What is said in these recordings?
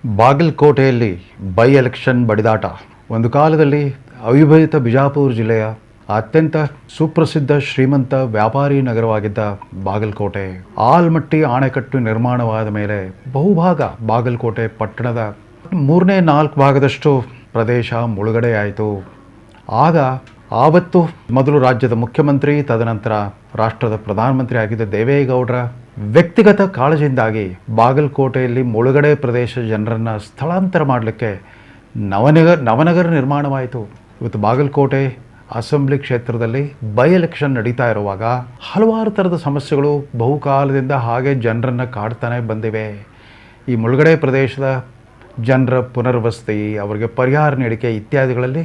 ಬಾಗಲಕೋಟೆಯಲ್ಲಿ by election ಬಡಿದಾಟ. ಒಂದು ಕಾಲದಲ್ಲಿ ಅವಿಭಜಿತ ಬಿಜಾಪುರ ಜಿಲ್ಲೆಯ ಅತ್ಯಂತ ಸುಪ್ರಸಿದ್ಧ ಶ್ರೀಮಂತ ವ್ಯಾಪಾರಿ ನಗರವಾಗಿದ್ದ ಬಾಗಲಕೋಟೆ ಆಲ್ಮಟ್ಟಿ ಅಣೆಕಟ್ಟು ನಿರ್ಮಾಣವಾದ ಮೇಲೆ ಬಹುಭಾಗ ಬಾಗಲಕೋಟೆ ಪಟ್ಟಣದ 3/4 ಭಾಗದಷ್ಟು ಪ್ರದೇಶ ಮುಳುಗಡೆಯಾಯಿತು. ಆವತ್ತು ಮೊದಲು ರಾಜ್ಯದ ಮುಖ್ಯಮಂತ್ರಿ, ತದನಂತರ ರಾಷ್ಟ್ರದ ಪ್ರಧಾನಮಂತ್ರಿ ಆಗಿದ್ದ ದೇವೇಗೌಡರ ವ್ಯಕ್ತಿಗತ ಕಾಳಜಿಯಿಂದಾಗಿ ಬಾಗಲಕೋಟೆಯಲ್ಲಿ ಮುಳುಗಡೆ ಪ್ರದೇಶ ಜನರನ್ನು ಸ್ಥಳಾಂತರ ಮಾಡಲಿಕ್ಕೆ ನವನಗರ ನಿರ್ಮಾಣವಾಯಿತು. ಇವತ್ತು ಬಾಗಲಕೋಟೆ ಅಸೆಂಬ್ಲಿ ಕ್ಷೇತ್ರದಲ್ಲಿ ಬೈ ಎಲೆಕ್ಷನ್ ನಡೀತಾ ಇರುವಾಗ ಹಲವಾರು ಥರದ ಸಮಸ್ಯೆಗಳು ಬಹುಕಾಲದಿಂದ ಹಾಗೆ ಜನರನ್ನು ಕಾಡ್ತಾನೆ ಬಂದಿವೆ. ಈ ಮುಳುಗಡೆ ಪ್ರದೇಶದ ಜನರ ಪುನರ್ವಸತಿ, ಅವರಿಗೆ ಪರಿಹಾರ ನೀಡಿಕೆ ಇತ್ಯಾದಿಗಳಲ್ಲಿ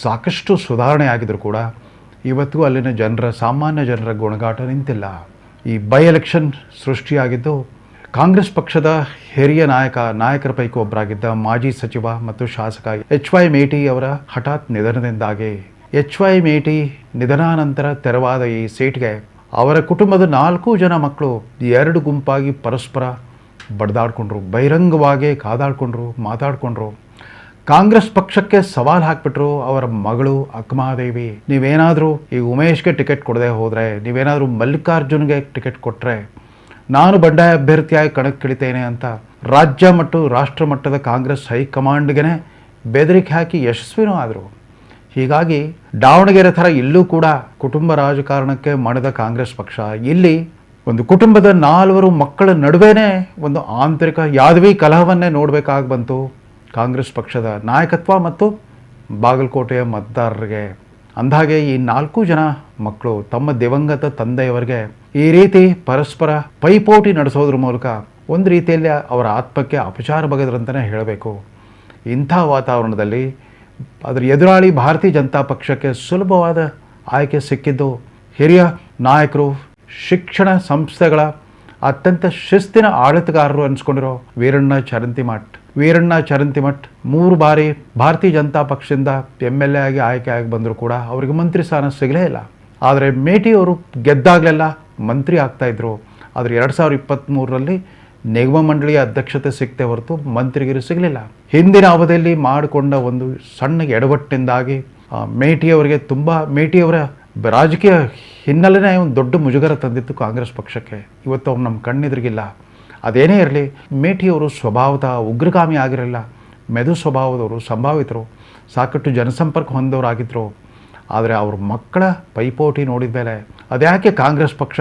ಸಾಕಷ್ಟು ಸುಧಾರಣೆ ಆಗಿದ್ರು ಕೂಡ ಇವತ್ತು ಅಲ್ಲಿನ ಸಾಮಾನ್ಯ ಜನರ ಗುಣಗಾಟ ನಿಂತಿಲ್ಲ. ಈ ಬೈ ಎಲೆಕ್ಷನ್ ಸೃಷ್ಟಿಯಾಗಿದ್ದು ಕಾಂಗ್ರೆಸ್ ಪಕ್ಷದ ಹಿರಿಯ ನಾಯಕರ ಪೈಕಿ ಒಬ್ಬರಾಗಿದ್ದ ಮಾಜಿ ಸಚಿವ ಮತ್ತು ಶಾಸಕ ಎಚ್.ವೈ. ಮೇಟಿ ಅವರ ಹಠಾತ್ ನಿಧನದಿಂದಾಗಿ ಎಚ್.ವೈ. ಮೇಟಿ ನಿಧನಾನಂತರ ತೆರವಾದ ಈ ಸೀಟ್ಗೆ ಅವರ ಕುಟುಂಬದ 4 ಜನ ಮಕ್ಕಳು 2 ಗುಂಪಾಗಿ ಪರಸ್ಪರ ಬಡ್ದಾಡ್ಕೊಂಡ್ರು, ಬಹಿರಂಗವಾಗಿ ಕಾದಾಡ್ಕೊಂಡ್ರು, ಮಾತಾಡ್ಕೊಂಡ್ರು. ಕಾಂಗ್ರೆಸ್ ಪಕ್ಷಕ್ಕೆ ಸವಾಲು ಹಾಕ್ಬಿಟ್ರು ಅವರ ಮಗಳು ಅಕ್ಕಮಾದೇವಿ. ನೀವೇನಾದರೂ ಈ ಉಮೇಶ್ಗೆ ಟಿಕೆಟ್ ಕೊಡದೆ ಹೋದರೆ, ನೀವೇನಾದರೂ ಮಲ್ಲಿಕಾರ್ಜುನ್ಗೆ ಟಿಕೆಟ್ ಕೊಟ್ಟರೆ ನಾನು ಬಂಡಾಯ ಅಭ್ಯರ್ಥಿಯಾಗಿ ಕಣಕ್ಕಿಳಿತೇನೆ ಅಂತ ರಾಜ್ಯ ಮತ್ತು ರಾಷ್ಟ್ರ ಮಟ್ಟದ ಕಾಂಗ್ರೆಸ್ ಹೈಕಮಾಂಡ್ಗೆ ಬೆದರಿಕೆ ಹಾಕಿ ಯಶಸ್ವಿನೂ ಆದರು. ಹೀಗಾಗಿ ದಾವಣಗೆರೆ ಥರ ಇಲ್ಲೂ ಕೂಡ ಕುಟುಂಬ ರಾಜಕಾರಣಕ್ಕೆ ಮಣಿದ ಕಾಂಗ್ರೆಸ್ ಪಕ್ಷ ಇಲ್ಲಿ ಒಂದು ಕುಟುಂಬದ 4 ಮಕ್ಕಳ ನಡುವೆನೇ ಒಂದು ಆಂತರಿಕ ಯಾದವಿ ಕಲಹವನ್ನೇ ನೋಡಬೇಕಾಗಿ ಬಂತು ಕಾಂಗ್ರೆಸ್ ಪಕ್ಷದ ನಾಯಕತ್ವ ಮತ್ತು ಬಾಗಲಕೋಟೆಯ ಮತದಾರರಿಗೆ. ಅಂದಾಗೆ ಈ 4 ಜನ ಮಕ್ಕಳು ತಮ್ಮ ದಿವಂಗತ ತಂದೆಯವರಿಗೆ ಈ ರೀತಿ ಪರಸ್ಪರ ಪೈಪೋಟಿ ನಡೆಸೋದ್ರ ಮೂಲಕ ಒಂದು ರೀತಿಯಲ್ಲಿ ಅವರ ಆತ್ಮಕ್ಕೆ ಅಪಚಾರ ಬಗೆದ್ರಂತಲೇ ಹೇಳಬೇಕು. ಇಂಥ ವಾತಾವರಣದಲ್ಲಿ ಅದರ ಎದುರಾಳಿ ಭಾರತೀಯ ಜನತಾ ಪಕ್ಷಕ್ಕೆ ಸುಲಭವಾದ ಆಯ್ಕೆ ಸಿಕ್ಕಿದ್ದು ಹಿರಿಯ ನಾಯಕರು, ಶಿಕ್ಷಣ ಸಂಸ್ಥೆಗಳ ಅತ್ಯಂತ ಶಿಸ್ತಿನ ಆಡಳಿತಗಾರರು ಅನಿಸ್ಕೊಂಡಿರೋ ವೀರಣ್ಣ ಚರಂತಿಮಠ್ 3 ಬಾರಿ ಭಾರತೀಯ ಜನತಾ ಪಕ್ಷದಿಂದ MLA ಆಗಿ ಆಯ್ಕೆಯಾಗಿ ಬಂದರೂ ಕೂಡ ಅವರಿಗೆ ಮಂತ್ರಿ ಸ್ಥಾನ ಸಿಗಲೇ ಇಲ್ಲ. ಆದರೆ ಮೇಟಿ ಅವರು ಗೆದ್ದಾಗಲೆಲ್ಲ ಮಂತ್ರಿ ಆಗ್ತಾಯಿದ್ರು. ಆದರೆ 2023ರಲ್ಲಿ ನಿಗಮ ಮಂಡಳಿಯ ಅಧ್ಯಕ್ಷತೆ ಸಿಕ್ಕದೆ ಹೊರತು ಮಂತ್ರಿಗಿರಿ ಸಿಗಲಿಲ್ಲ. ಹಿಂದಿನ ಅವಧಿಯಲ್ಲಿ ಮಾಡಿಕೊಂಡ ಒಂದು ಸಣ್ಣ ಎಡವಟ್ಟಿನಿಂದಾಗಿ ಮೇಟಿಯವರ ರಾಜಕೀಯ ಹಿನ್ನೆಲೆನೇ ಒಂದು ದೊಡ್ಡ ಮುಜುಗರ ತಂದಿತ್ತು ಕಾಂಗ್ರೆಸ್ ಪಕ್ಷಕ್ಕೆ. ಇವತ್ತು ಅವ್ರು ನಮ್ಮ ಕಣ್ಣೆದುರಿಗಿಲ್ಲ. ಅದೇನೇ ಇರಲಿ, ಮೇಟಿಯವರು ಸ್ವಭಾವತಃ ಉಗ್ರಗಾಮಿ ಆಗಿರಲಿಲ್ಲ, ಮೆದು ಸ್ವಭಾವದವರು, ಸಂಭಾವಿತರು, ಸಾಕಷ್ಟು ಜನಸಂಪರ್ಕ ಹೊಂದವರಾಗಿದ್ದರು. ಆದರೆ ಅವ್ರ ಮಕ್ಕಳ ಪೈಪೋಟಿ ನೋಡಿದ ಮೇಲೆ ಅದ್ಯಾಕೆ ಕಾಂಗ್ರೆಸ್ ಪಕ್ಷ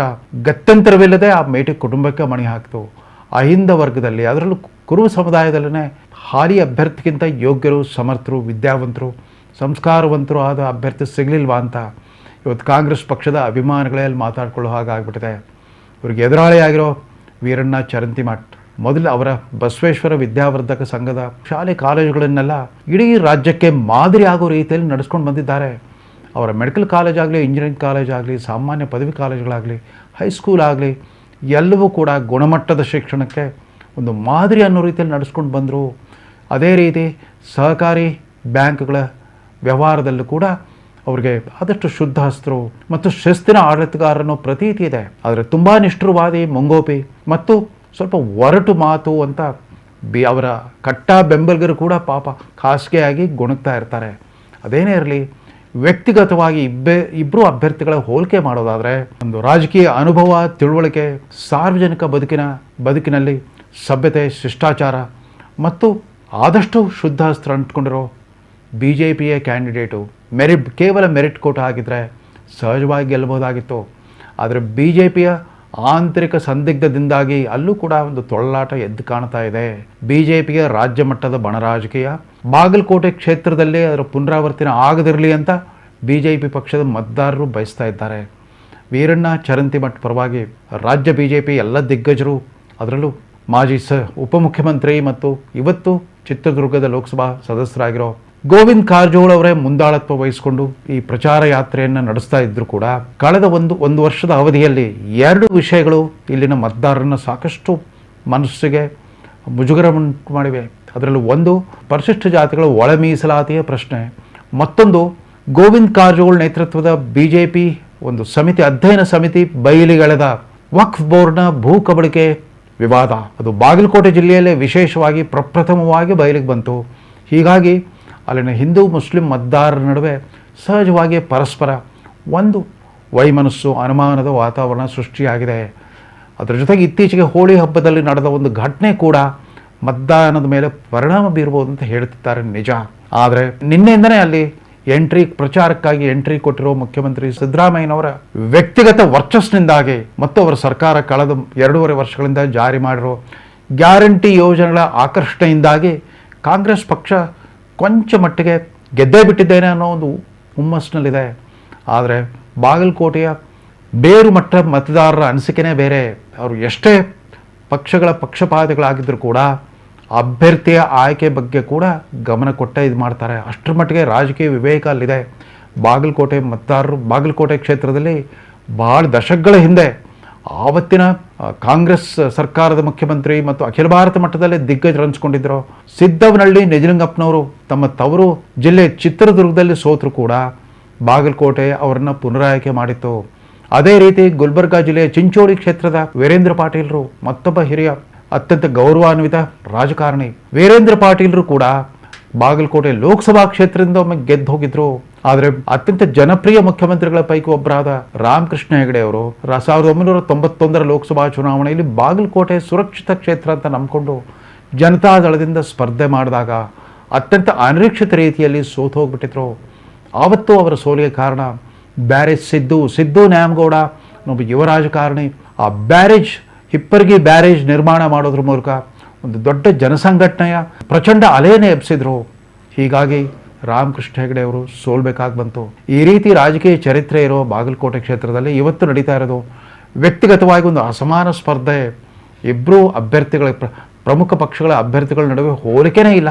ಗತ್ಯಂತರವಿಲ್ಲದೆ ಆ ಮೇಟಿ ಕುಟುಂಬಕ್ಕೆ ಮಣಿ ಹಾಕ್ತು. ಅಹಿಂದ ವರ್ಗದಲ್ಲಿ, ಅದರಲ್ಲೂ ಕುರುಬ ಸಮುದಾಯದಲ್ಲೇ ಹಾಲಿ ಅಭ್ಯರ್ಥಿಗಿಂತ ಯೋಗ್ಯರು, ಸಮರ್ಥರು, ವಿದ್ಯಾವಂತರು, ಸಂಸ್ಕಾರವಂತರು ಆದ ಅಭ್ಯರ್ಥಿ ಸಿಗಲಿಲ್ವಾ ಅಂತ ಇವತ್ತು ಕಾಂಗ್ರೆಸ್ ಪಕ್ಷದ ಅಭಿಮಾನಿಗಳಲ್ಲಿ ಮಾತಾಡ್ಕೊಳ್ಳೋ ಹಾಗಾಗ್ಬಿಟ್ಟಿದೆ. ಇವ್ರಿಗೆ ಎದುರಾಳಿಯಾಗಿರೋ ವೀರಣ್ಣ ಚರಂತಿಮಠ್ ಮೊದಲು ಅವರ ಬಸವೇಶ್ವರ ವಿದ್ಯಾವರ್ಧಕ ಸಂಘದ ಶಾಲೆ ಕಾಲೇಜುಗಳನ್ನೆಲ್ಲ ಇಡೀ ರಾಜ್ಯಕ್ಕೆ ಮಾದರಿ ಆಗೋ ರೀತಿಯಲ್ಲಿ ನಡೆಸ್ಕೊಂಡು ಬಂದಿದ್ದಾರೆ. ಅವರ ಮೆಡಿಕಲ್ ಕಾಲೇಜ್ ಆಗಲಿ, ಇಂಜಿನಿಯರಿಂಗ್ ಕಾಲೇಜ್ ಆಗಲಿ, ಸಾಮಾನ್ಯ ಪದವಿ ಕಾಲೇಜುಗಳಾಗಲಿ, ಹೈಸ್ಕೂಲ್ ಆಗಲಿ ಎಲ್ಲವೂ ಕೂಡ ಗುಣಮಟ್ಟದ ಶಿಕ್ಷಣಕ್ಕೆ ಒಂದು ಮಾದರಿ ಅನ್ನೋ ರೀತಿಯಲ್ಲಿ ನಡೆಸ್ಕೊಂಡು ಬಂದರು. ಅದೇ ರೀತಿ ಸಹಕಾರಿ ಬ್ಯಾಂಕ್ಗಳ ವ್ಯವಹಾರದಲ್ಲೂ ಕೂಡ ಅವರಿಗೆ ಆದಷ್ಟು ಶುದ್ಧ ಹಸ್ತರು ಮತ್ತು ಶಿಸ್ತಿನ ಆಡಳಿತಗಾರನೋ ಪ್ರತೀತಿ ಇದೆ. ಆದರೆ ತುಂಬ ನಿಷ್ಠುರವಾದಿ, ಮುಂಗೋಪಿ ಮತ್ತು ಸ್ವಲ್ಪ ಒರಟು ಮಾತು ಅಂತ ಅವರ ಕಟ್ಟ ಬೆಂಬಲಿಗರು ಕೂಡ ಪಾಪ ಖಾಸಗಿಯಾಗಿ ಗುಣಗ್ತಾ ಇರ್ತಾರೆ. ಅದೇನೇ ಇರಲಿ, ವ್ಯಕ್ತಿಗತವಾಗಿ ಇಬ್ಬರು ಅಭ್ಯರ್ಥಿಗಳ ಹೋಲಿಕೆ ಮಾಡೋದಾದರೆ ಒಂದು ರಾಜಕೀಯ ಅನುಭವ, ತಿಳುವಳಿಕೆ, ಸಾರ್ವಜನಿಕ ಬದುಕಿನಲ್ಲಿ ಸಭ್ಯತೆ, ಶಿಷ್ಟಾಚಾರ ಮತ್ತು ಆದಷ್ಟು ಶುದ್ಧ ಹಸ್ತ್ರ ಅಂಟ್ಕೊಂಡಿರೋ BJPಯ ಕ್ಯಾಂಡಿಡೇಟು ಕೇವಲ ಮೆರಿಟ್ ಕೋಟ ಆಗಿದ್ದರೆ ಸಹಜವಾಗಿ ಗೆಲ್ಲಬಹುದಾಗಿತ್ತು. ಆದರೆ BJPಯ ಆಂತರಿಕ ಸಂದಿಗ್ಧದಿಂದಾಗಿ ಅಲ್ಲೂ ಕೂಡ ಒಂದು ತೊಳಲಾಟ ಎದ್ದು ಕಾಣ್ತಾ ಇದೆ. BJPಯ ರಾಜ್ಯ ಮಟ್ಟದ ಬಣರಾಜಕೀಯ ಬಾಗಲಕೋಟೆ ಕ್ಷೇತ್ರದಲ್ಲಿ ಅದರ ಪುನರಾವರ್ತನೆ ಆಗದಿರಲಿ ಅಂತ BJP ಪಕ್ಷದ ಮತದಾರರು ಬಯಸ್ತಾ ಇದ್ದಾರೆ. ವೀರಣ್ಣ ಚರಂತಿಮಠ್ ಪರವಾಗಿ ರಾಜ್ಯ BJP ಎಲ್ಲ ದಿಗ್ಗಜರು, ಅದರಲ್ಲೂ ಮಾಜಿ ಉಪಮುಖ್ಯಮಂತ್ರಿ ಮತ್ತು ಇವತ್ತು ಚಿತ್ರದುರ್ಗದ ಲೋಕಸಭಾ ಸದಸ್ಯರಾಗಿರೋ ಗೋವಿಂದ ಕಾರಜೋಳ ಅವರೇ ಮುಂದಾಳತ್ವ ವಹಿಸಿಕೊಂಡು ಈ ಪ್ರಚಾರ ಯಾತ್ರೆಯನ್ನು ನಡೆಸ್ತಾ ಇದ್ದರೂ ಕೂಡ ಕಳೆದ ಒಂದು ವರ್ಷದ ಅವಧಿಯಲ್ಲಿ 2 ವಿಷಯಗಳು ಇಲ್ಲಿನ ಮತದಾರರನ್ನು ಸಾಕಷ್ಟು ಮನಸ್ಸಿಗೆ ಮುಜುಗರ ಉಂಟು ಮಾಡಿವೆ. ಅದರಲ್ಲೂ ಒಂದು ಪರಿಶಿಷ್ಟ ಜಾತಿಗಳ ಒಳ ಮೀಸಲಾತಿಯ ಪ್ರಶ್ನೆ, ಮತ್ತೊಂದು ಗೋವಿಂದ ಕಾರಜೋಳ ನೇತೃತ್ವದ BJP ಒಂದು ಅಧ್ಯಯನ ಸಮಿತಿ ಬಯಲಿಗೆಳೆದ ವಕ್ಫ್ ಬೋರ್ಡ್ನ ಭೂ ಕಬಳಿಕೆ ವಿವಾದ ಅದು ಬಾಗಲಕೋಟೆ ಜಿಲ್ಲೆಯಲ್ಲೇ ವಿಶೇಷವಾಗಿ ಪ್ರಪ್ರಥಮವಾಗಿ ಬಯಲಿಗೆ ಬಂತು. ಹೀಗಾಗಿ ಅಲ್ಲಿನ ಹಿಂದೂ ಮುಸ್ಲಿಂ ಮತದಾರರ ನಡುವೆ ಸಹಜವಾಗಿ ಪರಸ್ಪರ ಒಂದು ವೈಮನಸ್ಸು ಅನುಮಾನದ ವಾತಾವರಣ ಸೃಷ್ಟಿಯಾಗಿದೆ. ಅದರ ಜೊತೆಗೆ ಇತ್ತೀಚೆಗೆ ಹೋಳಿ ಹಬ್ಬದಲ್ಲಿ ನಡೆದ ಒಂದು ಘಟನೆ ಕೂಡ ಮತದಾನದ ಮೇಲೆ ಪರಿಣಾಮ ಬೀರ್ಬೋದು ಅಂತ ಹೇಳ್ತಿದ್ದಾರೆ, ನಿಜ. ಆದರೆ ನಿನ್ನೆಯಿಂದನೇ ಅಲ್ಲಿ ಪ್ರಚಾರಕ್ಕಾಗಿ ಎಂಟ್ರಿ ಕೊಟ್ಟಿರೋ ಮುಖ್ಯಮಂತ್ರಿ ಸಿದ್ದರಾಮಯ್ಯನವರ ವ್ಯಕ್ತಿಗತ ವರ್ಚಸ್ಸಿನಿಂದಾಗಿ ಮತ್ತು ಅವರ ಸರ್ಕಾರ ಕಳೆದ 2.5 ವರ್ಷಗಳಿಂದ ಜಾರಿ ಮಾಡಿರೋ ಗ್ಯಾರಂಟಿ ಯೋಜನೆಗಳ ಆಕರ್ಷಣೆಯಿಂದಾಗಿ ಕಾಂಗ್ರೆಸ್ ಪಕ್ಷ ಕೊಂಚ ಮಟ್ಟಿಗೆ ಗೆದ್ದೇ ಬಿಟ್ಟಿದ್ದೇನೆ ಅನ್ನೋ ಒಂದು ಹುಮ್ಮಸ್ಸಿನಲ್ಲಿದೆ. ಆದರೆ ಬಾಗಲಕೋಟೆಯ ಬೇರು ಮಟ್ಟ ಮತದಾರರ ಅನಿಸಿಕೆನೇ ಬೇರೆ. ಅವರು ಎಷ್ಟೇ ಪಕ್ಷಗಳ ಪಕ್ಷಪಾತಿಗಳಾಗಿದ್ದರೂ ಕೂಡ ಅಭ್ಯರ್ಥಿಯ ಆಯ್ಕೆ ಬಗ್ಗೆ ಕೂಡ ಗಮನ ಕೊಟ್ಟೇ ಇದು ಮಾಡ್ತಾರೆ. ಅಷ್ಟರ ಮಟ್ಟಿಗೆ ರಾಜಕೀಯ ವಿವೇಕ ಅಲ್ಲಿದೆ. ಬಾಗಲಕೋಟೆ ಮತದಾರರು ಬಾಗಲಕೋಟೆ ಕ್ಷೇತ್ರದಲ್ಲಿ ಭಾಳ ದಶಕಗಳ ಹಿಂದೆ ಆವತ್ತಿನ ಕಾಂಗ್ರೆಸ್ ಸರ್ಕಾರದ ಮುಖ್ಯಮಂತ್ರಿ ಮತ್ತು ಅಖಿಲ ಭಾರತ ಮಟ್ಟದಲ್ಲೇ ದಿಗ್ಗಜರು ಅನಿಸ್ಕೊಂಡಿದ್ದರು ಸಿದ್ದವನಹಳ್ಳಿ ನಿಜಲಿಂಗಪ್ಪನವರು ತಮ್ಮ ತವರು ಜಿಲ್ಲೆ ಚಿತ್ರದುರ್ಗದಲ್ಲಿ ಸೋತರು ಕೂಡ ಬಾಗಲಕೋಟೆ ಅವರನ್ನು ಪುನರಾಯ್ಕೆ ಮಾಡಿತ್ತು. ಅದೇ ರೀತಿ ಗುಲ್ಬರ್ಗಾ ಜಿಲ್ಲೆಯ ಚಿಂಚೋಳಿ ಕ್ಷೇತ್ರದ ವೀರೇಂದ್ರ ಪಾಟೀಲರು ಮತ್ತೊಬ್ಬ ಹಿರಿಯ ಅತ್ಯಂತ ಗೌರವಾನ್ವಿತ ರಾಜಕಾರಣಿ ವೀರೇಂದ್ರ ಪಾಟೀಲರು ಕೂಡ ಬಾಗಲಕೋಟೆ ಲೋಕಸಭಾ ಕ್ಷೇತ್ರದಿಂದ ಒಮ್ಮೆ ಗೆದ್ದು ಹೋಗಿದ್ರು. ಆದರೆ ಅತ್ಯಂತ ಜನಪ್ರಿಯ ಮುಖ್ಯಮಂತ್ರಿಗಳ ಪೈಕಿ ಒಬ್ಬರಾದ ರಾಮಕೃಷ್ಣ ಹೆಗಡೆ ಅವರು 1991 ಲೋಕಸಭಾ ಚುನಾವಣೆಯಲ್ಲಿ ಬಾಗಲಕೋಟೆ ಸುರಕ್ಷಿತ ಕ್ಷೇತ್ರ ಅಂತ ನಂಬಿಕೊಂಡು ಜನತಾದಳದಿಂದ ಸ್ಪರ್ಧೆ ಮಾಡಿದಾಗ ಅತ್ಯಂತ ಅನಿರೀಕ್ಷಿತ ರೀತಿಯಲ್ಲಿ ಸೋತು ಹೋಗ್ಬಿಟ್ಟಿದ್ರು. ಆವತ್ತು ಅವರ ಸೋಲಿಗೆ ಕಾರಣ ಬ್ಯಾರೇಜ್ ಸಿದ್ದು ನ್ಯಾಮಗೌಡ ಒಬ್ಬ ಯುವ ರಾಜಕಾರಣಿ ಆ ಹಿಪ್ಪರ್ಗಿ ಬ್ಯಾರೇಜ್ ನಿರ್ಮಾಣ ಮಾಡೋದ್ರ ಮೂಲಕ ಒಂದು ದೊಡ್ಡ ಜನಸಂಘಟನೆಯ ಪ್ರಚಂಡ ಅಲೆಯನ್ನೇ ಎಬ್ಸಿದ್ರು. ಹೀಗಾಗಿ ರಾಮಕೃಷ್ಣ ಹೆಗಡೆ ಅವರು ಸೋಲ್ಬೇಕಾಗಿ ಬಂತು. ಈ ರೀತಿ ರಾಜಕೀಯ ಚರಿತ್ರೆ ಇರೋ ಬಾಗಲಕೋಟೆ ಕ್ಷೇತ್ರದಲ್ಲಿ ಇವತ್ತು ನಡೀತಾ ಇರೋದು ವ್ಯಕ್ತಿಗತವಾಗಿ ಒಂದು ಅಸಮಾನ ಸ್ಪರ್ಧೆ. ಇಬ್ಬರು ಅಭ್ಯರ್ಥಿಗಳ ಪ್ರಮುಖ ಪಕ್ಷಗಳ ಅಭ್ಯರ್ಥಿಗಳ ನಡುವೆ ಹೋಲಿಕೆನೇ ಇಲ್ಲ.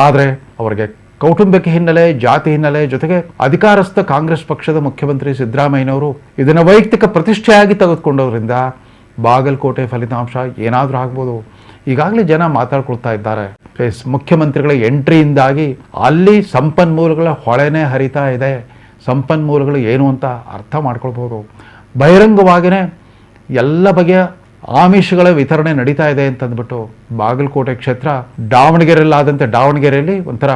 ಆದರೆ ಅವರಿಗೆ ಕೌಟುಂಬಿಕ ಹಿನ್ನೆಲೆ, ಜಾತಿ ಹಿನ್ನೆಲೆ, ಜೊತೆಗೆ ಅಧಿಕಾರಸ್ಥ ಕಾಂಗ್ರೆಸ್ ಪಕ್ಷದ ಮುಖ್ಯಮಂತ್ರಿ ಸಿದ್ದರಾಮಯ್ಯನವರು ಇದನ್ನು ವೈಯಕ್ತಿಕ ಪ್ರತಿಷ್ಠೆಯಾಗಿ ತೆಗೆದುಕೊಂಡವರಿಂದ ಬಾಗಲಕೋಟೆ ಫಲಿತಾಂಶ ಏನಾದರೂ ಆಗ್ಬೋದು. ಈಗಾಗಲೇ ಜನ ಮಾತಾಡ್ಕೊಳ್ತಾ ಇದ್ದಾರೆ. ಮುಖ್ಯಮಂತ್ರಿಗಳ ಎಂಟ್ರಿಯಿಂದಾಗಿ ಅಲ್ಲಿ ಸಂಪನ್ಮೂಲಗಳ ಹೊಳೆನೇ ಹರಿತಾ ಇದೆ. ಸಂಪನ್ಮೂಲಗಳು ಏನು ಅಂತ ಅರ್ಥ ಮಾಡ್ಕೊಳ್ಬೋದು. ಬಹಿರಂಗವಾಗಿಯೇ ಎಲ್ಲ ಬಗೆಯ ಆಮಿಷಗಳ ವಿತರಣೆ ನಡೀತಾ ಇದೆ ಅಂತಂದ್ಬಿಟ್ಟು ಬಾಗಲಕೋಟೆ ಕ್ಷೇತ್ರ ದಾವಣಗೆರೆಯಲ್ಲಾದಂತೆ ದಾವಣಗೆರೆಯಲ್ಲಿ ಒಂಥರ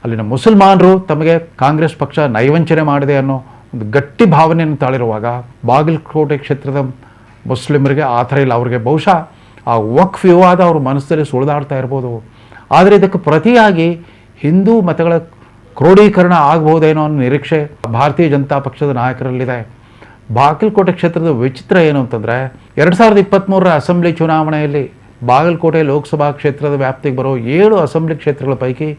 ಅಲ್ಲಿನ ಮುಸಲ್ಮಾನರು ತಮಗೆ ಕಾಂಗ್ರೆಸ್ ಪಕ್ಷ ನೈವಂಚನೆ ಮಾಡಿದೆ ಅನ್ನೋ ಒಂದು ಗಟ್ಟಿ ಭಾವನೆಯನ್ನು ತಾಳಿರುವಾಗ ಬಾಗಲಕೋಟೆ ಕ್ಷೇತ್ರದ ಮುಸ್ಲಿಮರಿಗೆ ಆ ಥರ ಇಲ್ಲ. ಅವ್ರಿಗೆ ಬಹುಶಃ ಆ ವಕ್ಫ್ ವಿವಾದ ಅವ್ರ ಮನಸ್ಸಲ್ಲಿ ಸುಳಿದಾಡ್ತಾ ಇರ್ಬೋದು. ಆದರೆ ಇದಕ್ಕೆ ಪ್ರತಿಯಾಗಿ ಹಿಂದೂ ಮತಗಳ ಕ್ರೋಢೀಕರಣ ಆಗಬಹುದೇನೋ ಅನ್ನೋ ನಿರೀಕ್ಷೆ ಭಾರತೀಯ ಜನತಾ ಪಕ್ಷದ ನಾಯಕರಲ್ಲಿದೆ. ಬಾಗಲಕೋಟೆ ಕ್ಷೇತ್ರದ ವಿಚಿತ್ರ ಏನು ಅಂತಂದರೆ 2023 ಅಸೆಂಬ್ಲಿ ಚುನಾವಣೆಯಲ್ಲಿ ಬಾಗಲಕೋಟೆ ಲೋಕಸಭಾ ಕ್ಷೇತ್ರದ ವ್ಯಾಪ್ತಿಗೆ ಬರೋ 7 ಅಸೆಂಬ್ಲಿ ಕ್ಷೇತ್ರಗಳ ಪೈಕಿ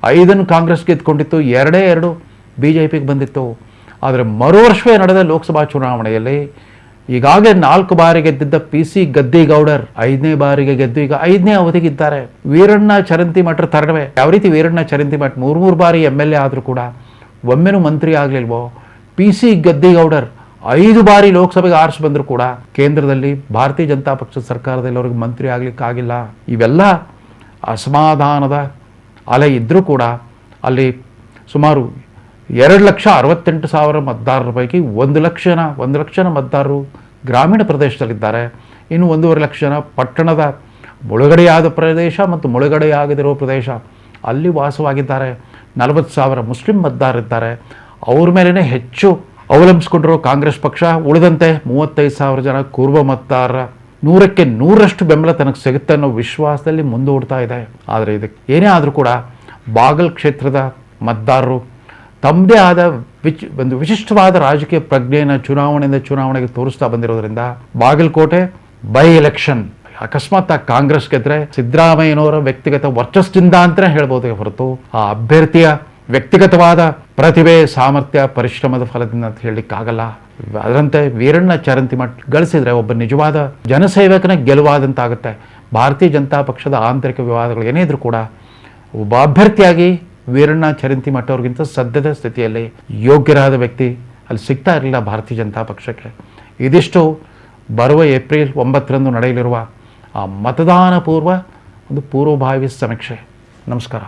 5 ಕಾಂಗ್ರೆಸ್ ಗೆದ್ದುಕೊಂಡಿತ್ತು, 2 BJPಗೆ ಬಂದಿತ್ತು. ಆದರೆ ಮರು ವರ್ಷವೇ ನಡೆದ ಲೋಕಸಭಾ ಚುನಾವಣೆಯಲ್ಲಿ ಈಗಾಗಲೇ 4 ಬಾರಿ ಗೆದ್ದಿದ್ದ PC ಗದ್ದಿಗೌಡರ್ 5ನೇ ಬಾರಿಗೆ ಗೆದ್ದು ಈಗ 5ನೇ ಅವಧಿಗಿದ್ದಾರೆ. ವೀರಣ್ಣ ಚರಂತಿಮಠರ ತರವೇ ಯಾವ ರೀತಿ ವೀರಣ್ಣ ಚರಂತಿಮಠ 3 ಬಾರಿ MLA ಆದರೂ ಕೂಡ ಒಮ್ಮೆನೂ ಮಂತ್ರಿ ಆಗಲಿಲ್ವೋ, PC ಗದ್ದಿಗೌಡರ್ 5 ಬಾರಿ ಲೋಕಸಭೆಗೆ ಆರಿಸಿ ಬಂದರೂ ಕೂಡ ಕೇಂದ್ರದಲ್ಲಿ ಭಾರತೀಯ ಜನತಾ ಪಕ್ಷದ ಸರ್ಕಾರದಲ್ಲಿ ಅವ್ರಿಗೆ ಮಂತ್ರಿ ಆಗಲಿಕ್ಕಾಗಿಲ್ಲ. ಇವೆಲ್ಲ ಅಸಮಾಧಾನದ ಅಲೆ ಇದ್ದರೂ ಕೂಡ ಅಲ್ಲಿ ಸುಮಾರು 2,68,000 ಮತದಾರರ ಪೈಕಿ 1 ಲಕ್ಷ ಮತದಾರರು ಗ್ರಾಮೀಣ ಪ್ರದೇಶದಲ್ಲಿದ್ದಾರೆ. ಇನ್ನು 1.5 ಲಕ್ಷ ಜನ ಪಟ್ಟಣದ ಮುಳುಗಡೆಯಾದ ಪ್ರದೇಶ ಮತ್ತು ಮುಳುಗಡೆಯಾಗದಿರೋ ಪ್ರದೇಶ ಅಲ್ಲಿ ವಾಸವಾಗಿದ್ದಾರೆ. 40,000 ಮುಸ್ಲಿಂ ಮತದಾರರಿದ್ದಾರೆ. ಅವ್ರ ಮೇಲೇ ಹೆಚ್ಚು ಅವಲಂಬಿಸ್ಕೊಂಡಿರೋ ಕಾಂಗ್ರೆಸ್ ಪಕ್ಷ ಉಳಿದಂತೆ 35,000 ಜನ ಕುರುಬ ಮತದಾರರ 100ಕ್ಕೆ 100ರಷ್ಟು ಬೆಂಬಲ ತನಗೆ ಸಿಗುತ್ತೆ ಅನ್ನೋ ವಿಶ್ವಾಸದಲ್ಲಿ ಮುಂದೂಡ್ತಾ ಇದೆ. ಆದರೆ ಇದಕ್ಕೆ ಏನೇ ಆದರೂ ಕೂಡ ಬಾಗಲ್ ಕ್ಷೇತ್ರದ ಮತದಾರರು ತಮ್ಮದೇ ಆದ ಒಂದು ವಿಶಿಷ್ಟವಾದ ರಾಜಕೀಯ ಪ್ರಜ್ಞೆಯನ್ನು ಚುನಾವಣೆಯಿಂದ ಚುನಾವಣೆಗೆ ತೋರಿಸ್ತಾ ಬಂದಿರೋದ್ರಿಂದ ಬಾಗಲಕೋಟೆ ಬೈ ಎಲೆಕ್ಷನ್ ಅಕಸ್ಮಾತ್ ಕಾಂಗ್ರೆಸ್ ಗೆದ್ರೆ ಸಿದ್ದರಾಮಯ್ಯನವರ ವ್ಯಕ್ತಿಗತ ವರ್ಚಸ್ಸಿಂದ ಅಂತಲೇ ಹೇಳ್ಬೋದು ಹೊರತು ಆ ಅಭ್ಯರ್ಥಿಯ ವ್ಯಕ್ತಿಗತವಾದ ಪ್ರತಿಭೆ, ಸಾಮರ್ಥ್ಯ, ಪರಿಶ್ರಮದ ಫಲದಿಂದ ಅಂತ ಹೇಳಲಿಕ್ಕಾಗಲ್ಲ. ಅದರಂತೆ ವೀರಣ್ಣ ಚರಂತಿಮಠ ಗಳಿಸಿದ್ರೆ ಒಬ್ಬ ನಿಜವಾದ ಜನಸೇವಕನ ಗೆಲುವಾದಂತಾಗುತ್ತೆ. ಭಾರತೀಯ ಜನತಾ ಪಕ್ಷದ ಆಂತರಿಕ ವಿವಾದಗಳು ಏನೇ ಇದ್ರೂ ಕೂಡ ಒಬ್ಬ ಅಭ್ಯರ್ಥಿಯಾಗಿ ವೀರಣ್ಣ ಚರಂತಿಮಠ ಅವ್ರಿಗಿಂತ ಸದ್ಯದ ಸ್ಥಿತಿಯಲ್ಲಿ ಯೋಗ್ಯರಾದ ವ್ಯಕ್ತಿ ಅಲ್ಲಿ ಸಿಗ್ತಾ ಇರಲಿಲ್ಲ ಭಾರತೀಯ ಜನತಾ ಪಕ್ಷಕ್ಕೆ. ಇದಿಷ್ಟು ಬರುವ ಏಪ್ರಿಲ್ 9ರಂದು ನಡೆಯಲಿರುವ ಆ ಮತದಾನ ಪೂರ್ವ ಒಂದು ಪೂರ್ವಭಾವಿ ಸಮೀಕ್ಷೆ. ನಮಸ್ಕಾರ.